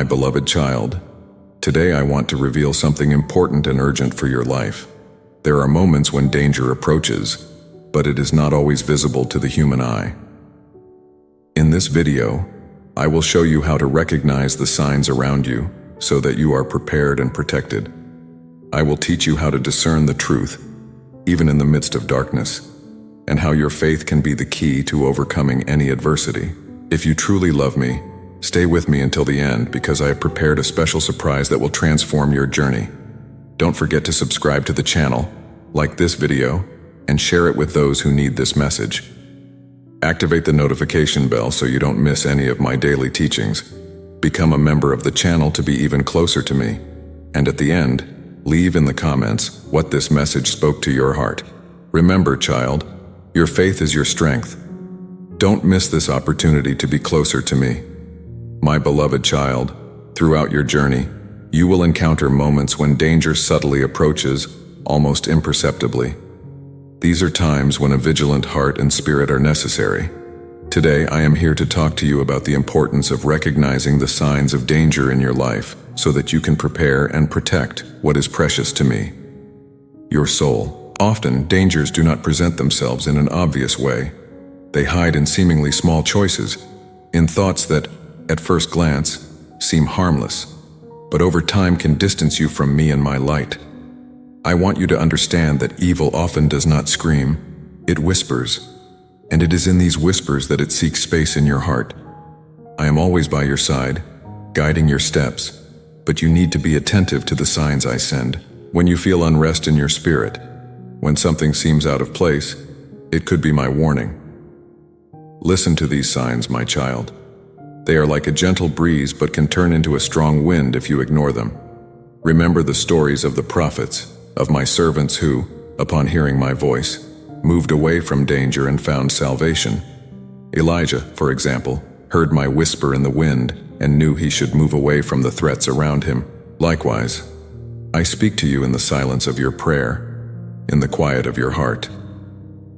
My beloved child, today I want to reveal something important and urgent for your life. There are moments when danger approaches, but it is not always visible to the human eye. In this video, I will show you how to recognize the signs around you so that you are prepared and protected. I will teach you how to discern the truth, even in the midst of darkness, and how your faith can be the key to overcoming any adversity. If you truly love me, stay with me until the end because I have prepared a special surprise that will transform your journey. Don't forget to subscribe to the channel, like this video, and share it with those who need this message. Activate the notification bell so you don't miss any of my daily teachings. Become a member of the channel to be even closer to me. And at the end, leave in the comments what this message spoke to your heart. Remember, child, your faith is your strength. Don't miss this opportunity to be closer to me. My beloved child, throughout your journey, you will encounter moments when danger subtly approaches, almost imperceptibly. These are times when a vigilant heart and spirit are necessary. Today, I am here to talk to you about the importance of recognizing the signs of danger in your life so that you can prepare and protect what is precious to me, your soul. Often, dangers do not present themselves in an obvious way. They hide in seemingly small choices, in thoughts that, at first glance, seem harmless, but over time can distance you from me and my light. I want you to understand that evil often does not scream, it whispers, and it is in these whispers that it seeks space in your heart. I am always by your side, guiding your steps, but you need to be attentive to the signs I send. When you feel unrest in your spirit, when something seems out of place, it could be my warning. Listen to these signs, my child. They are like a gentle breeze but can turn into a strong wind if you ignore them. Remember the stories of the prophets, of my servants who, upon hearing my voice, moved away from danger and found salvation. Elijah, for example, heard my whisper in the wind and knew he should move away from the threats around him. Likewise, I speak to you in the silence of your prayer, in the quiet of your heart.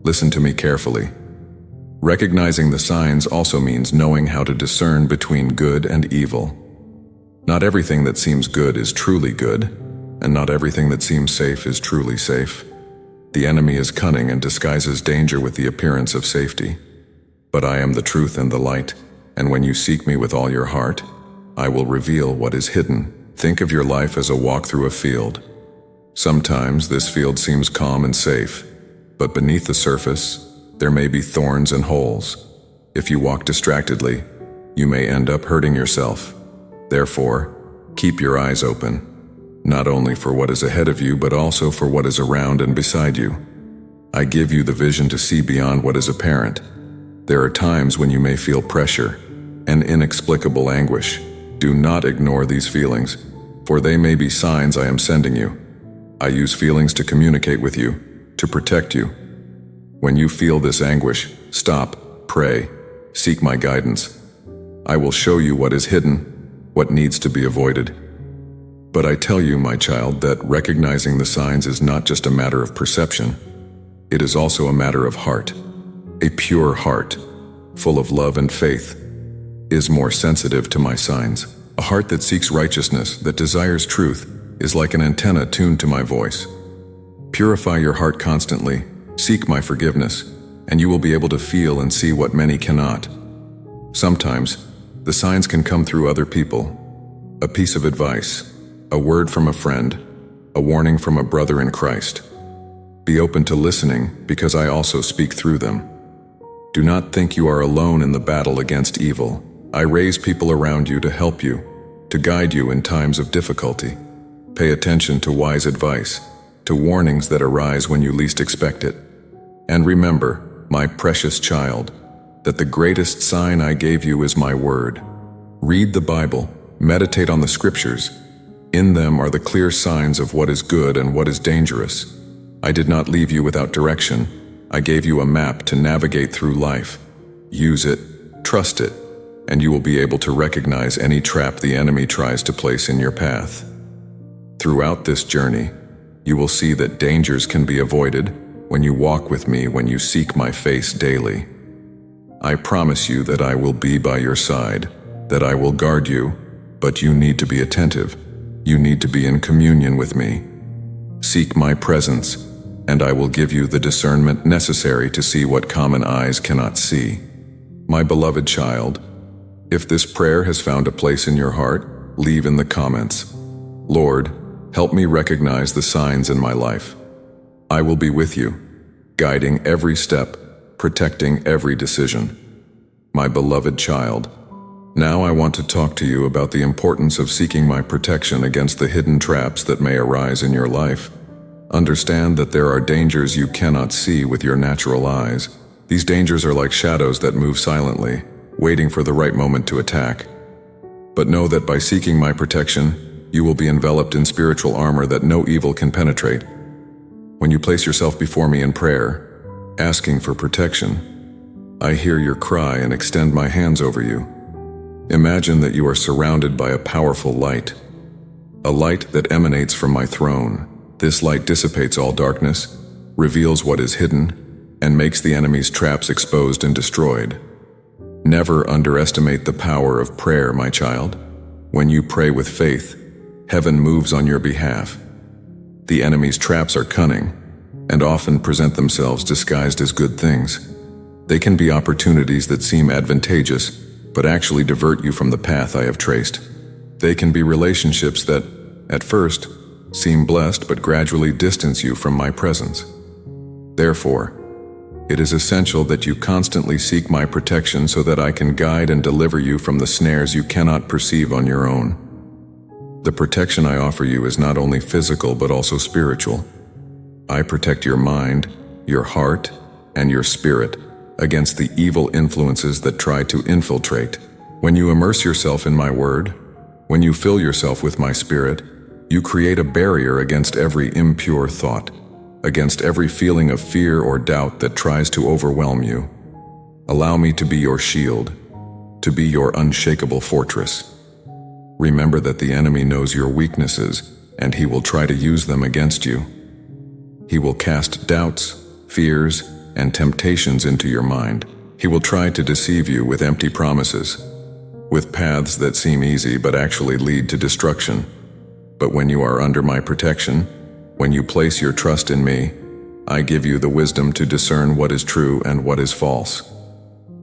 Listen to me carefully. Recognizing the signs also means knowing how to discern between good and evil. Not everything that seems good is truly good, and not everything that seems safe is truly safe. The enemy is cunning and disguises danger with the appearance of safety. But I am the truth and the light, and when you seek me with all your heart, I will reveal what is hidden. Think of your life as a walk through a field. Sometimes this field seems calm and safe, but beneath the surface, there may be thorns and holes. If you walk distractedly, you may end up hurting yourself. Therefore, keep your eyes open, not only for what is ahead of you, but also for what is around and beside you. I give you the vision to see beyond what is apparent. There are times when you may feel pressure and inexplicable anguish. Do not ignore these feelings, for they may be signs I am sending you. I use feelings to communicate with you, to protect you. When you feel this anguish, stop, pray, seek my guidance. I will show you what is hidden, what needs to be avoided. But I tell you, my child, that recognizing the signs is not just a matter of perception. It is also a matter of heart. A pure heart, full of love and faith, is more sensitive to my signs. A heart that seeks righteousness, that desires truth, is like an antenna tuned to my voice. Purify your heart constantly. Seek my forgiveness, and you will be able to feel and see what many cannot. Sometimes, the signs can come through other people. A piece of advice, a word from a friend, a warning from a brother in Christ. Be open to listening, because I also speak through them. Do not think you are alone in the battle against evil. I raise people around you to help you, to guide you in times of difficulty. Pay attention to wise advice, to warnings that arise when you least expect it. And remember, my precious child, that the greatest sign I gave you is my word. Read the Bible, meditate on the scriptures. In them are the clear signs of what is good and what is dangerous. I did not leave you without direction. I gave you a map to navigate through life. Use it, trust it, and you will be able to recognize any trap the enemy tries to place in your path. Throughout this journey, you will see that dangers can be avoided when you walk with me, when you seek my face daily. I promise you that I will be by your side, that I will guard you, But you need to be attentive. You need to be in communion with me. Seek my presence, and I will give you the discernment necessary to see what common eyes cannot see. My beloved child, if this prayer has found a place in your heart, leave in the comments, "Lord, help me recognize the signs in my life." I will be with you, guiding every step, protecting every decision. My beloved child, now I want to talk to you about the importance of seeking my protection against the hidden traps that may arise in your life. Understand that there are dangers you cannot see with your natural eyes. These dangers are like shadows that move silently, waiting for the right moment to attack. But know that by seeking my protection, you will be enveloped in spiritual armor that no evil can penetrate. When you place yourself before me in prayer, asking for protection, I hear your cry and extend my hands over you. Imagine that you are surrounded by a powerful light, a light that emanates from my throne. This light dissipates all darkness, reveals what is hidden, and makes the enemy's traps exposed and destroyed. Never underestimate the power of prayer, my child. When you pray with faith, heaven moves on your behalf. The enemy's traps are cunning, and often present themselves disguised as good things. They can be opportunities that seem advantageous, but actually divert you from the path I have traced. They can be relationships that, at first, seem blessed but gradually distance you from my presence. Therefore, it is essential that you constantly seek my protection so that I can guide and deliver you from the snares you cannot perceive on your own. The protection I offer you is not only physical but also spiritual. I protect your mind, your heart, and your spirit against the evil influences that try to infiltrate. When you immerse yourself in my word, when you fill yourself with my spirit, you create a barrier against every impure thought, against every feeling of fear or doubt that tries to overwhelm you. Allow me to be your shield, to be your unshakable fortress. Remember that the enemy knows your weaknesses, and he will try to use them against you. He will cast doubts, fears, and temptations into your mind. He will try to deceive you with empty promises, with paths that seem easy but actually lead to destruction. But when you are under my protection, when you place your trust in me, I give you the wisdom to discern what is true and what is false.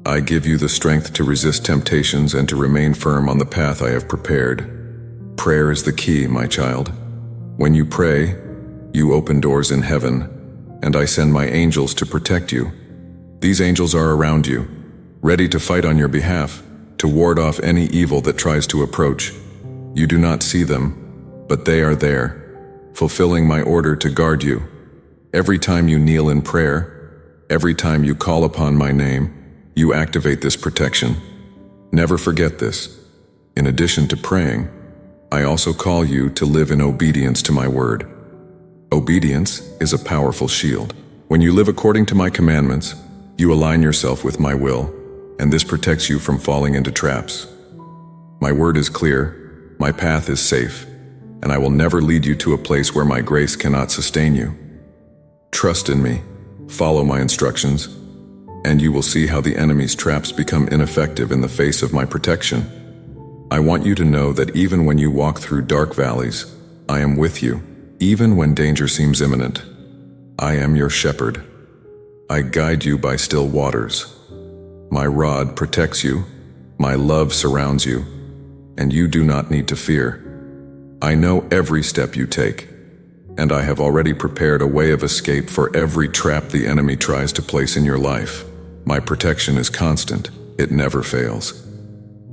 I give you the strength to resist temptations and to remain firm on the path I have prepared. Prayer is the key, my child. When you pray, you open doors in heaven, and I send my angels to protect you. These angels are around you, ready to fight on your behalf, to ward off any evil that tries to approach. You do not see them, but they are there, fulfilling my order to guard you. Every time you kneel in prayer, every time you call upon my name, you activate this protection. Never forget this. In addition to praying, I also call you to live in obedience to my word. Obedience is a powerful shield. When you live according to my commandments, you align yourself with my will, and this protects you from falling into traps. My word is clear, my path is safe, and I will never lead you to a place where my grace cannot sustain you. Trust in me, follow my instructions, and you will see how the enemy's traps become ineffective in the face of my protection. I want you to know that even when you walk through dark valleys, I am with you. Even when danger seems imminent, I am your shepherd. I guide you by still waters. My rod protects you, my love surrounds you, and you do not need to fear. I know every step you take, and I have already prepared a way of escape for every trap the enemy tries to place in your life. My protection is constant, it never fails.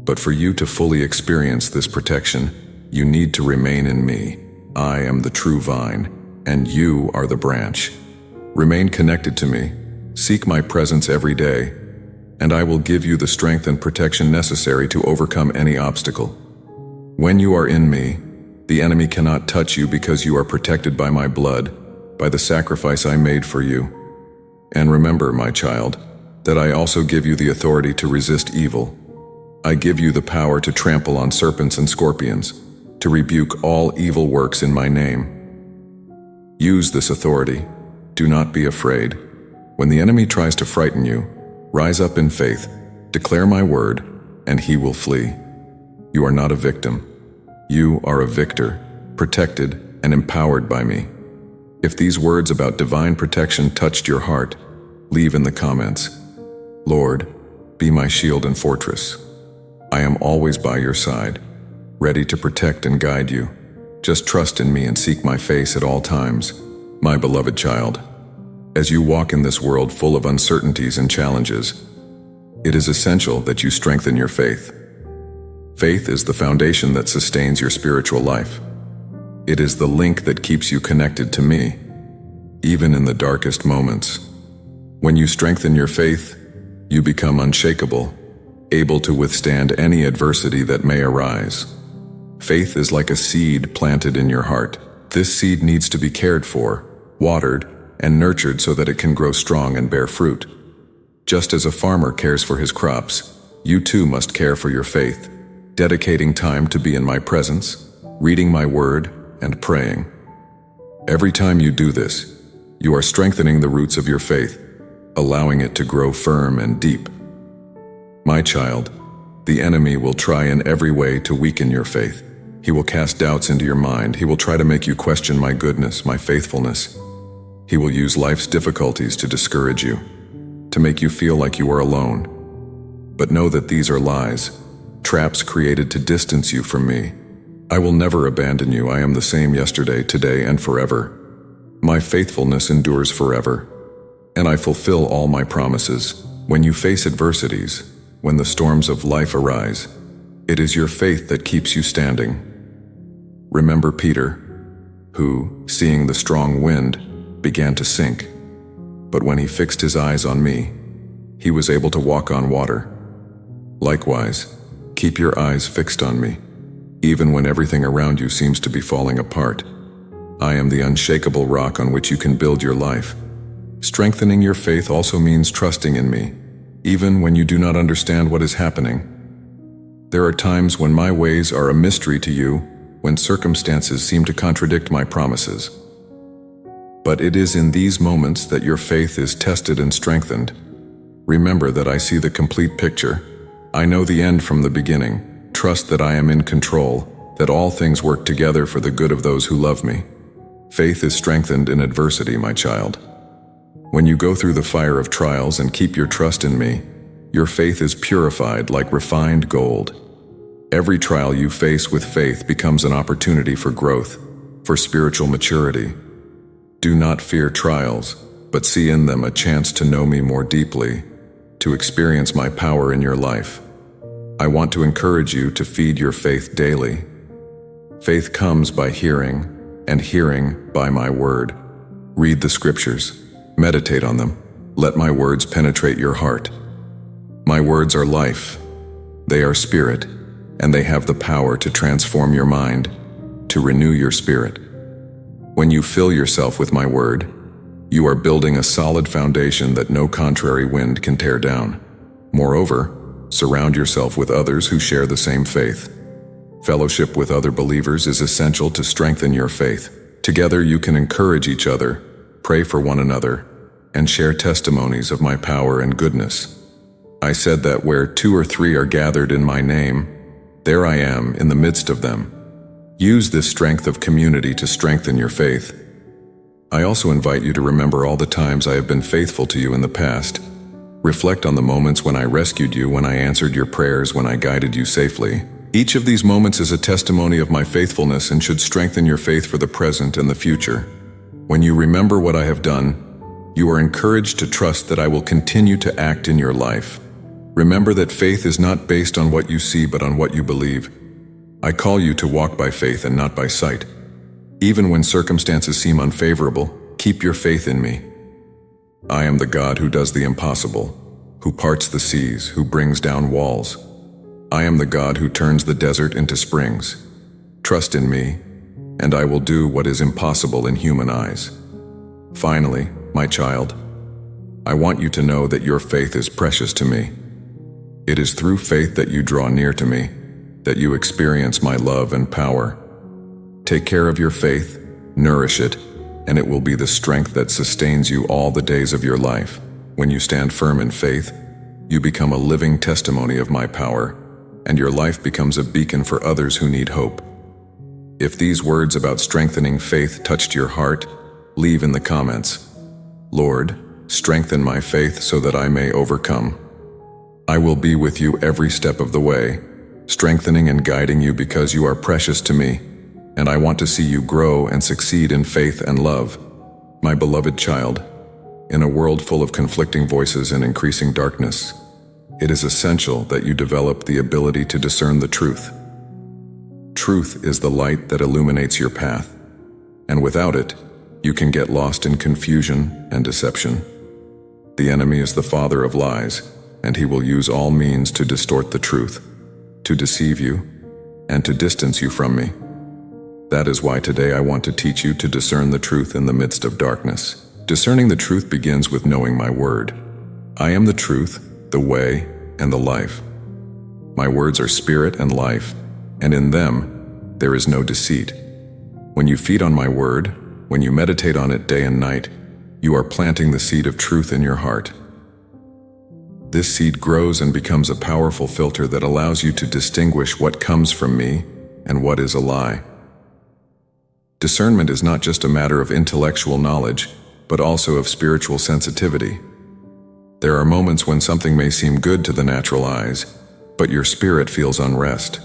But for you to fully experience this protection, you need to remain in me. I am the true vine, and you are the branch. Remain connected to me, seek my presence every day, and I will give you the strength and protection necessary to overcome any obstacle. When you are in me, the enemy cannot touch you because you are protected by my blood, by the sacrifice I made for you. And remember, my child, that I also give you the authority to resist evil. I give you the power to trample on serpents and scorpions, to rebuke all evil works in my name. Use this authority. Do not be afraid. When the enemy tries to frighten you, rise up in faith, declare my word, and he will flee. You are not a victim. You are a victor, protected and empowered by me. If these words about divine protection touched your heart, leave in the comments, "Lord, be my shield and fortress. I am always by your side, ready to protect and guide you. Just trust in me and seek my face at all times." My beloved child, as you walk in this world full of uncertainties and challenges, it is essential that you strengthen your faith. Faith is the foundation that sustains your spiritual life. It is the link that keeps you connected to me, even in the darkest moments. When you strengthen your faith, you become unshakable, able to withstand any adversity that may arise. Faith is like a seed planted in your heart. This seed needs to be cared for, watered, and nurtured so that it can grow strong and bear fruit. Just as a farmer cares for his crops, you too must care for your faith, dedicating time to be in my presence, reading my word, and praying. Every time you do this, you are strengthening the roots of your faith, allowing it to grow firm and deep. My child, the enemy will try in every way to weaken your faith. He will cast doubts into your mind. He will try to make you question my goodness, my faithfulness. He will use life's difficulties to discourage you, to make you feel like you are alone. But know that these are lies, traps created to distance you from me. I will never abandon you. I am the same yesterday, today, and forever. My faithfulness endures forever, and I fulfill all my promises. When you face adversities, when the storms of life arise, it is your faith that keeps you standing. Remember Peter, who, seeing the strong wind, began to sink. But when he fixed his eyes on me, he was able to walk on water. Likewise, keep your eyes fixed on me, even when everything around you seems to be falling apart. I am the unshakable rock on which you can build your life. Strengthening your faith also means trusting in me, even when you do not understand what is happening. There are times when my ways are a mystery to you, when circumstances seem to contradict my promises. But it is in these moments that your faith is tested and strengthened. Remember that I see the complete picture. I know the end from the beginning. Trust that I am in control, that all things work together for the good of those who love me. Faith is strengthened in adversity, my child. When you go through the fire of trials and keep your trust in me, your faith is purified like refined gold. Every trial you face with faith becomes an opportunity for growth, for spiritual maturity. Do not fear trials, but see in them a chance to know me more deeply, to experience my power in your life. I want to encourage you to feed your faith daily. Faith comes by hearing, and hearing by my word. Read the scriptures, meditate on them. Let my words penetrate your heart. My words are life. They are spirit, and they have the power to transform your mind, to renew your spirit. When you fill yourself with my word, you are building a solid foundation that no contrary wind can tear down. Moreover, surround yourself with others who share the same faith. Fellowship with other believers is essential to strengthen your faith. Together you can encourage each other, pray for one another, and share testimonies of my power and goodness. I said that where 2 or 3 are gathered in my name, there I am in the midst of them. Use this strength of community to strengthen your faith. I also invite you to remember all the times I have been faithful to you in the past. Reflect on the moments when I rescued you, when I answered your prayers, when I guided you safely. Each of these moments is a testimony of my faithfulness and should strengthen your faith for the present and the future. When you remember what I have done, you are encouraged to trust that I will continue to act in your life. Remember that faith is not based on what you see, but on what you believe. I call you to walk by faith and not by sight. Even when circumstances seem unfavorable, keep your faith in me. I am the God who does the impossible, who parts the seas, who brings down walls. I am the God who turns the desert into springs. Trust in me, and I will do what is impossible in human eyes. Finally, my child, I want you to know that your faith is precious to me. It is through faith that you draw near to me, that you experience my love and power. Take care of your faith, nourish it, and it will be the strength that sustains you all the days of your life. When you stand firm in faith, you become a living testimony of my power, and your life becomes a beacon for others who need hope. If these words about strengthening faith touched your heart, leave in the comments, "Lord, strengthen my faith so that I may overcome." I will be with you every step of the way, strengthening and guiding you because you are precious to me, and I want to see you grow and succeed in faith and love. My beloved child, in a world full of conflicting voices and increasing darkness, it is essential that you develop the ability to discern the truth. Truth is the light that illuminates your path, and without it, you can get lost in confusion and deception. The enemy is the father of lies, and he will use all means to distort the truth, to deceive you, and to distance you from me. That is why today I want to teach you to discern the truth in the midst of darkness. Discerning the truth begins with knowing my word. I am the truth, the way, and the life. My words are spirit and life, and in them, there is no deceit. When you feed on my word, when you meditate on it day and night, you are planting the seed of truth in your heart. This seed grows and becomes a powerful filter that allows you to distinguish what comes from me and what is a lie. Discernment is not just a matter of intellectual knowledge, but also of spiritual sensitivity. There are moments when something may seem good to the natural eyes, but your spirit feels unrest.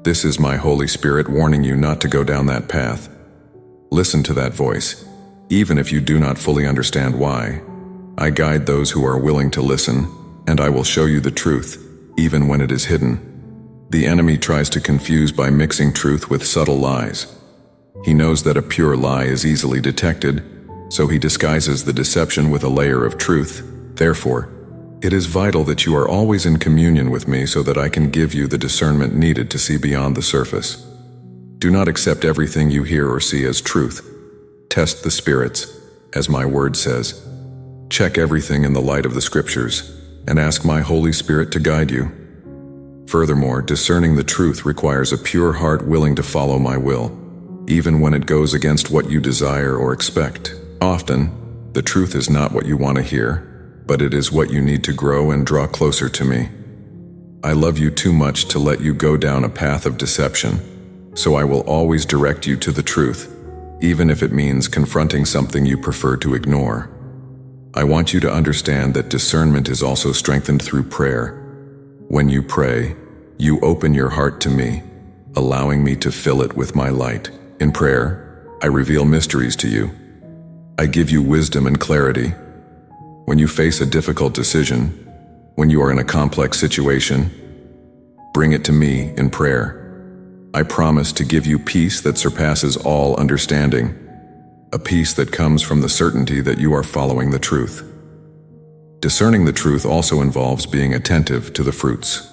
This is my Holy Spirit warning you not to go down that path. Listen to that voice, even if you do not fully understand why. I guide those who are willing to listen, and I will show you the truth, even when it is hidden. The enemy tries to confuse by mixing truth with subtle lies. He knows that a pure lie is easily detected, so he disguises the deception with a layer of truth. Therefore, it is vital that you are always in communion with me so that I can give you the discernment needed to see beyond the surface. Do not accept everything you hear or see as truth. Test the spirits, as my word says. Check everything in the light of the scriptures, and ask my Holy Spirit to guide you. Furthermore, discerning the truth requires a pure heart willing to follow my will, even when it goes against what you desire or expect. Often, the truth is not what you want to hear, but it is what you need to grow and draw closer to me. I love you too much to let you go down a path of deception, so I will always direct you to the truth, even if it means confronting something you prefer to ignore. I want you to understand that discernment is also strengthened through prayer. When you pray, you open your heart to me, allowing me to fill it with my light. In prayer, I reveal mysteries to you. I give you wisdom and clarity. When you face a difficult decision, when you are in a complex situation, bring it to me in prayer. I promise to give you peace that surpasses all understanding, a peace that comes from the certainty that you are following the truth. Discerning the truth also involves being attentive to the fruits.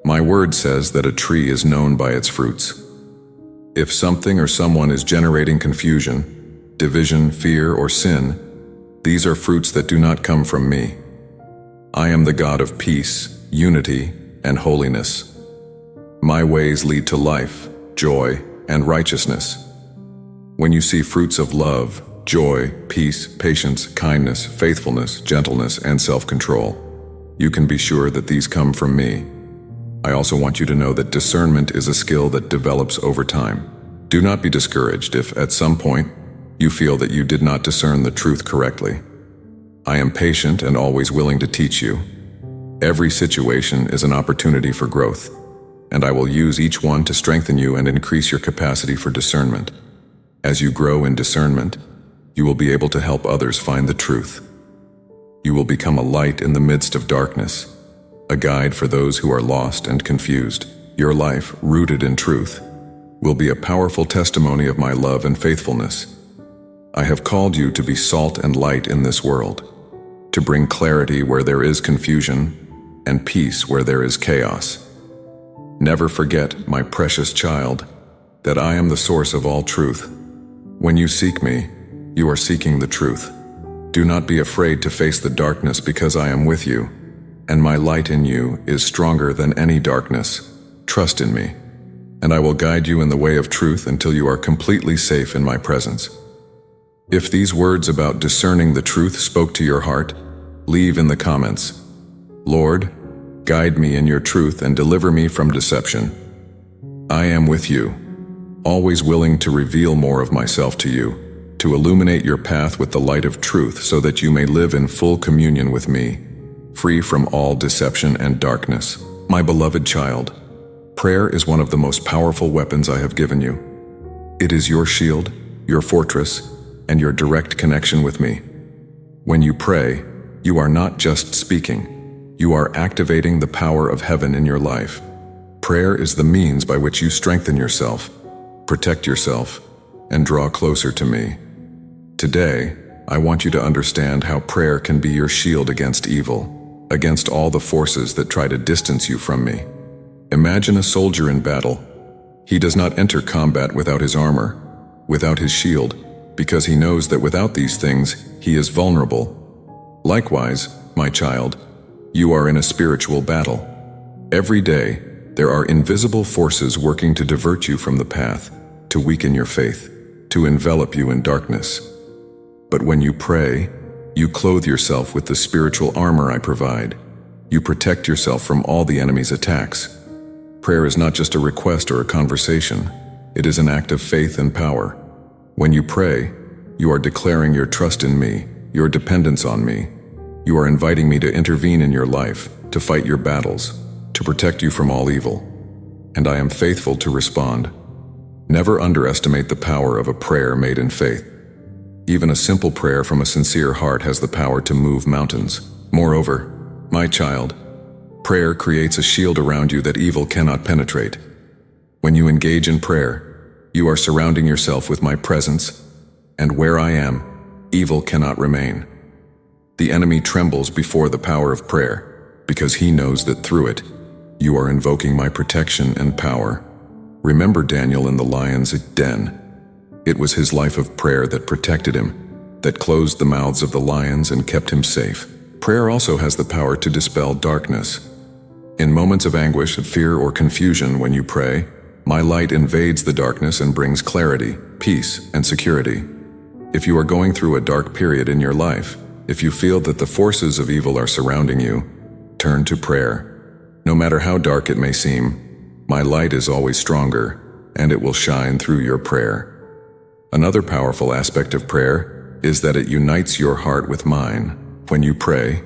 My word says that a tree is known by its fruits. If something or someone is generating confusion, division, fear, or sin, these are fruits that do not come from me. I am the God of peace, unity, and holiness. My ways lead to life, joy, and righteousness. When you see fruits of love, joy, peace, patience, kindness, faithfulness, gentleness, and self-control, you can be sure that these come from me. I also want you to know that discernment is a skill that develops over time. Do not be discouraged if, at some point, you feel that you did not discern the truth correctly. I am patient and always willing to teach you. Every situation is an opportunity for growth, and I will use each one to strengthen you and increase your capacity for discernment. As you grow in discernment, you will be able to help others find the truth. You will become a light in the midst of darkness, a guide for those who are lost and confused. Your life, rooted in truth, will be a powerful testimony of my love and faithfulness. I have called you to be salt and light in this world, to bring clarity where there is confusion and peace where there is chaos. Never forget, my precious child, that I am the source of all truth. When you seek me, you are seeking the truth. Do not be afraid to face the darkness because I am with you, and my light in you is stronger than any darkness. Trust in me, and I will guide you in the way of truth until you are completely safe in my presence. If these words about discerning the truth spoke to your heart, leave in the comments, "Lord, guide me in your truth and deliver me from deception." I am with you, always willing to reveal more of myself to you, to illuminate your path with the light of truth so that you may live in full communion with me, free from all deception and darkness. My beloved child, prayer is one of the most powerful weapons I have given you. It is your shield, your fortress, and your direct connection with me. When you pray, you are not just speaking. You are activating the power of heaven in your life. Prayer is the means by which you strengthen yourself, protect yourself, and draw closer to me. Today, I want you to understand how prayer can be your shield against evil, against all the forces that try to distance you from me. Imagine a soldier in battle. He does not enter combat without his armor, without his shield, because he knows that without these things, he is vulnerable. Likewise, my child, you are in a spiritual battle. Every day, there are invisible forces working to divert you from the path, to weaken your faith, to envelop you in darkness. But when you pray, you clothe yourself with the spiritual armor I provide. You protect yourself from all the enemy's attacks. Prayer is not just a request or a conversation. It is an act of faith and power. When you pray, you are declaring your trust in me, your dependence on me. You are inviting me to intervene in your life, to fight your battles, to protect you from all evil. And I am faithful to respond. Never underestimate the power of a prayer made in faith. Even a simple prayer from a sincere heart has the power to move mountains. Moreover, my child, prayer creates a shield around you that evil cannot penetrate. When you engage in prayer, you are surrounding yourself with my presence, and where I am, evil cannot remain. The enemy trembles before the power of prayer, because he knows that through it, you are invoking my protection and power. Remember Daniel in the lion's den. It was his life of prayer that protected him, that closed the mouths of the lions and kept him safe. Prayer also has the power to dispel darkness. In moments of anguish, fear, or confusion, when you pray, my light invades the darkness and brings clarity, peace, and security. If you are going through a dark period in your life, if you feel that the forces of evil are surrounding you, turn to prayer. No matter how dark it may seem, my light is always stronger, and it will shine through your prayer. Another powerful aspect of prayer is that it unites your heart with mine. When you pray,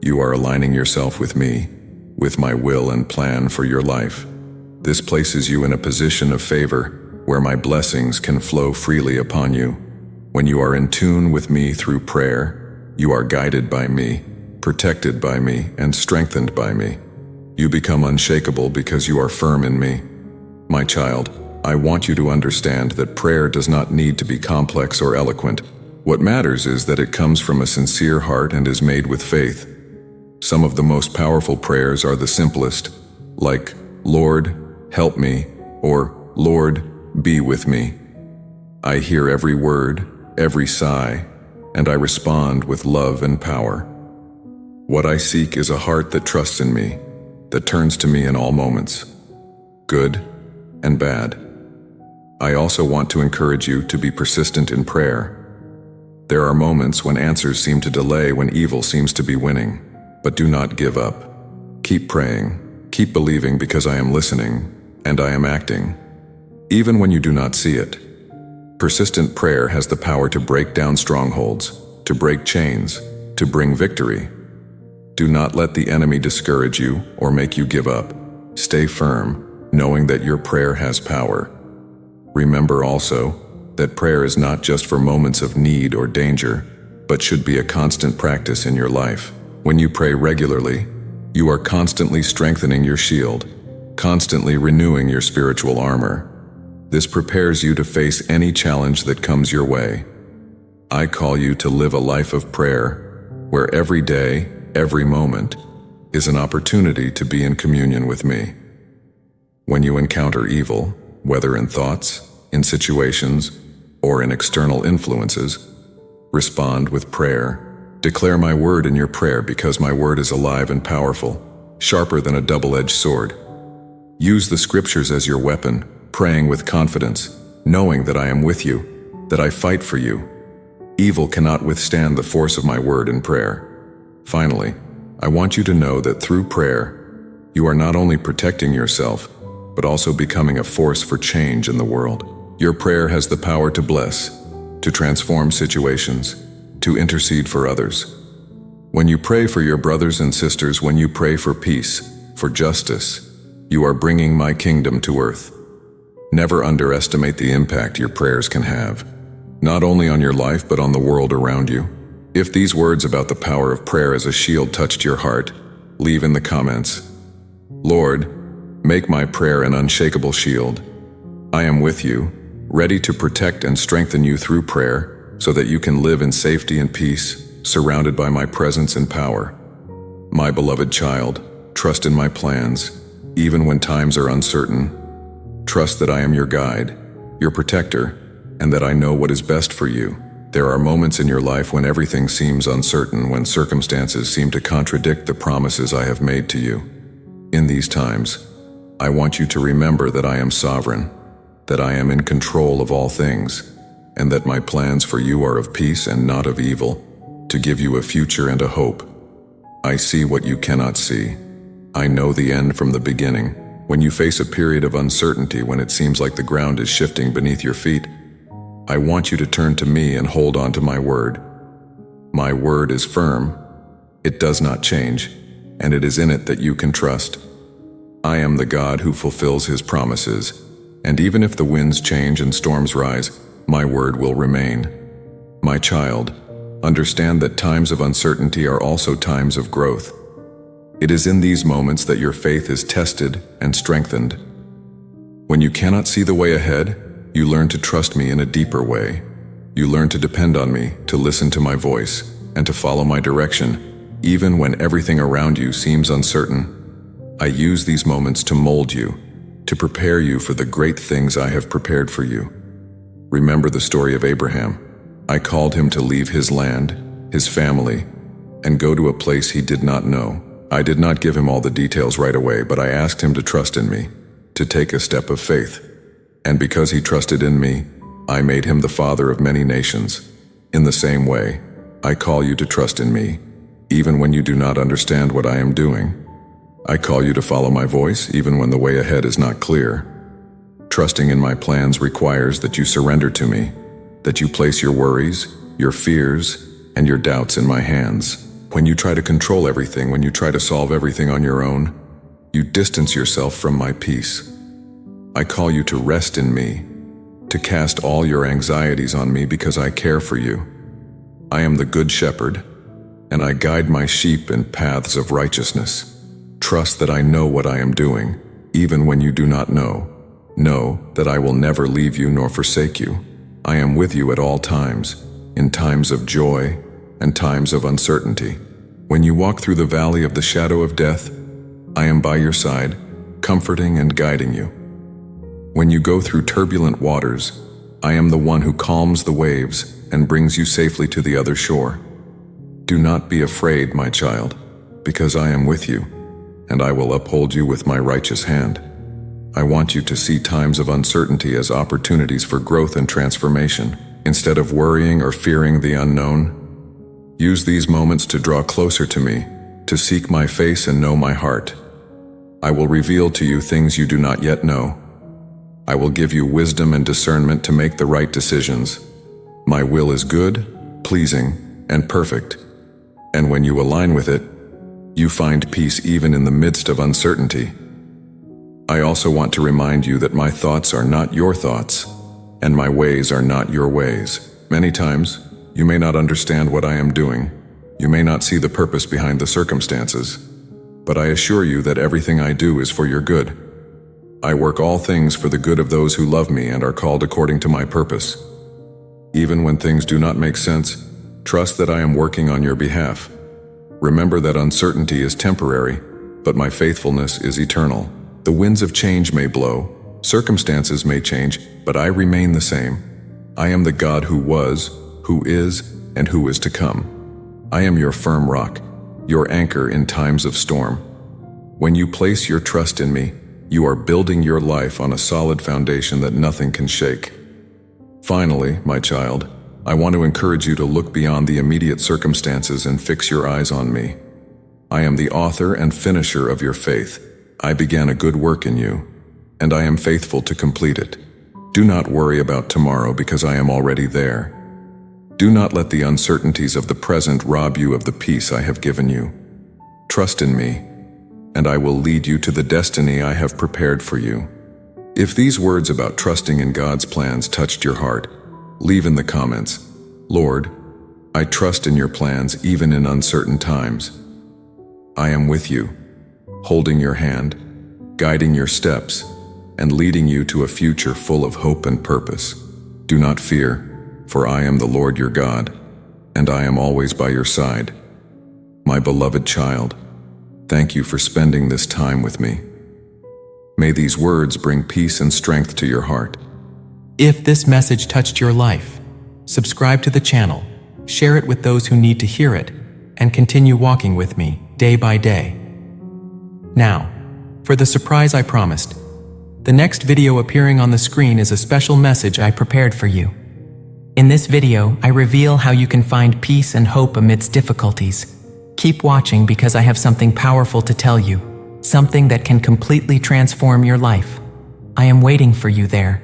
you are aligning yourself with me, with my will and plan for your life. This places you in a position of favor where my blessings can flow freely upon you. When you are in tune with me through prayer, you are guided by me, protected by me, and strengthened by me. You become unshakable because you are firm in me. My child, I want you to understand that prayer does not need to be complex or eloquent. What matters is that it comes from a sincere heart and is made with faith. Some of the most powerful prayers are the simplest, like, Lord, help me, or Lord, be with me. I hear every word, every sigh, and I respond with love and power. What I seek is a heart that trusts in me, that turns to me in all moments, good and bad. I also want to encourage you to be persistent in prayer. There are moments when answers seem to delay, when evil seems to be winning, but do not give up. Keep praying, keep believing, because I am listening and I am acting, even when you do not see it. Persistent prayer has the power to break down strongholds, to break chains, to bring victory. Do not let the enemy discourage you or make you give up. Stay firm, knowing that your prayer has power. Remember also that prayer is not just for moments of need or danger, but should be a constant practice in your life. When you pray regularly, you are constantly strengthening your shield, constantly renewing your spiritual armor. This prepares you to face any challenge that comes your way. I call you to live a life of prayer, where every day, every moment, is an opportunity to be in communion with me. When you encounter evil, whether in thoughts, in situations, or in external influences, respond with prayer. Declare my word in your prayer, because my word is alive and powerful, sharper than a double-edged sword. Use the scriptures as your weapon, praying with confidence, knowing that I am with you, that I fight for you. Evil cannot withstand the force of my word in prayer. Finally, I want you to know that through prayer, you are not only protecting yourself, but also becoming a force for change in the world. Your prayer has the power to bless, to transform situations, to intercede for others. When you pray for your brothers and sisters, when you pray for peace, for justice, you are bringing my kingdom to earth. Never underestimate the impact your prayers can have, not only on your life but on the world around you. If these words about the power of prayer as a shield touched your heart, leave in the comments, "Lord, make my prayer an unshakable shield." I am with you, ready to protect and strengthen you through prayer, so that you can live in safety and peace, surrounded by my presence and power. My beloved child, trust in my plans, even when times are uncertain. Trust that I am your guide, your protector, and that I know what is best for you. There are moments in your life when everything seems uncertain, when circumstances seem to contradict the promises I have made to you. In these times, I want you to remember that I am sovereign, that I am in control of all things, and that my plans for you are of peace and not of evil, to give you a future and a hope. I see what you cannot see. I know the end from the beginning. When you face a period of uncertainty, when it seems like the ground is shifting beneath your feet, I want you to turn to me and hold on to my word. My word is firm, it does not change, and it is in it that you can trust. I am the God who fulfills his promises, and even if the winds change and storms rise, my word will remain. My child, understand that times of uncertainty are also times of growth. It is in these moments that your faith is tested and strengthened. When you cannot see the way ahead, you learn to trust me in a deeper way. You learn to depend on me, to listen to my voice, and to follow my direction, even when everything around you seems uncertain. I use these moments to mold you, to prepare you for the great things I have prepared for you. Remember the story of Abraham. I called him to leave his land, his family, and go to a place he did not know. I did not give him all the details right away, but I asked him to trust in me, to take a step of faith. And because he trusted in me, I made him the father of many nations. In the same way, I call you to trust in me, even when you do not understand what I am doing. I call you to follow my voice, even when the way ahead is not clear. Trusting in my plans requires that you surrender to me, that you place your worries, your fears, and your doubts in my hands. When you try to control everything, when you try to solve everything on your own, you distance yourself from my peace. I call you to rest in me, to cast all your anxieties on me because I care for you. I am the good shepherd, and I guide my sheep in paths of righteousness. Trust that I know what I am doing, even when you do not know. Know that I will never leave you nor forsake you. I am with you at all times, in times of joy and times of uncertainty. When you walk through the valley of the shadow of death, I am by your side, comforting and guiding you. When you go through turbulent waters, I am the one who calms the waves and brings you safely to the other shore. Do not be afraid, my child, because I am with you, and I will uphold you with my righteous hand. I want you to see times of uncertainty as opportunities for growth and transformation. Instead of worrying or fearing the unknown, use these moments to draw closer to me, to seek my face and know my heart. I will reveal to you things you do not yet know. I will give you wisdom and discernment to make the right decisions. My will is good, pleasing, and perfect. And when you align with it, you find peace even in the midst of uncertainty. I also want to remind you that my thoughts are not your thoughts, and my ways are not your ways. Many times, you may not understand what I am doing. You may not see the purpose behind the circumstances. But I assure you that everything I do is for your good. I work all things for the good of those who love me and are called according to my purpose. Even when things do not make sense, trust that I am working on your behalf. Remember that uncertainty is temporary, but my faithfulness is eternal. The winds of change may blow, circumstances may change, but I remain the same. I am the God who was, who is, and who is to come. I am your firm rock, your anchor in times of storm. When you place your trust in me, you are building your life on a solid foundation that nothing can shake. Finally, my child, I want to encourage you to look beyond the immediate circumstances and fix your eyes on me. I am the author and finisher of your faith. I began a good work in you, and I am faithful to complete it. Do not worry about tomorrow because I am already there. Do not let the uncertainties of the present rob you of the peace I have given you. Trust in me, and I will lead you to the destiny I have prepared for you. If these words about trusting in God's plans touched your heart, leave in the comments, "Lord, I trust in your plans even in uncertain times." I am with you, holding your hand, guiding your steps, and leading you to a future full of hope and purpose. Do not fear, for I am the Lord your God, and I am always by your side. My beloved child, thank you for spending this time with me. May these words bring peace and strength to your heart. If this message touched your life, subscribe to the channel, share it with those who need to hear it, and continue walking with me day by day. Now, for the surprise I promised, the next video appearing on the screen is a special message I prepared for you. In this video, I reveal how you can find peace and hope amidst difficulties. Keep watching because I have something powerful to tell you, something that can completely transform your life. I am waiting for you there.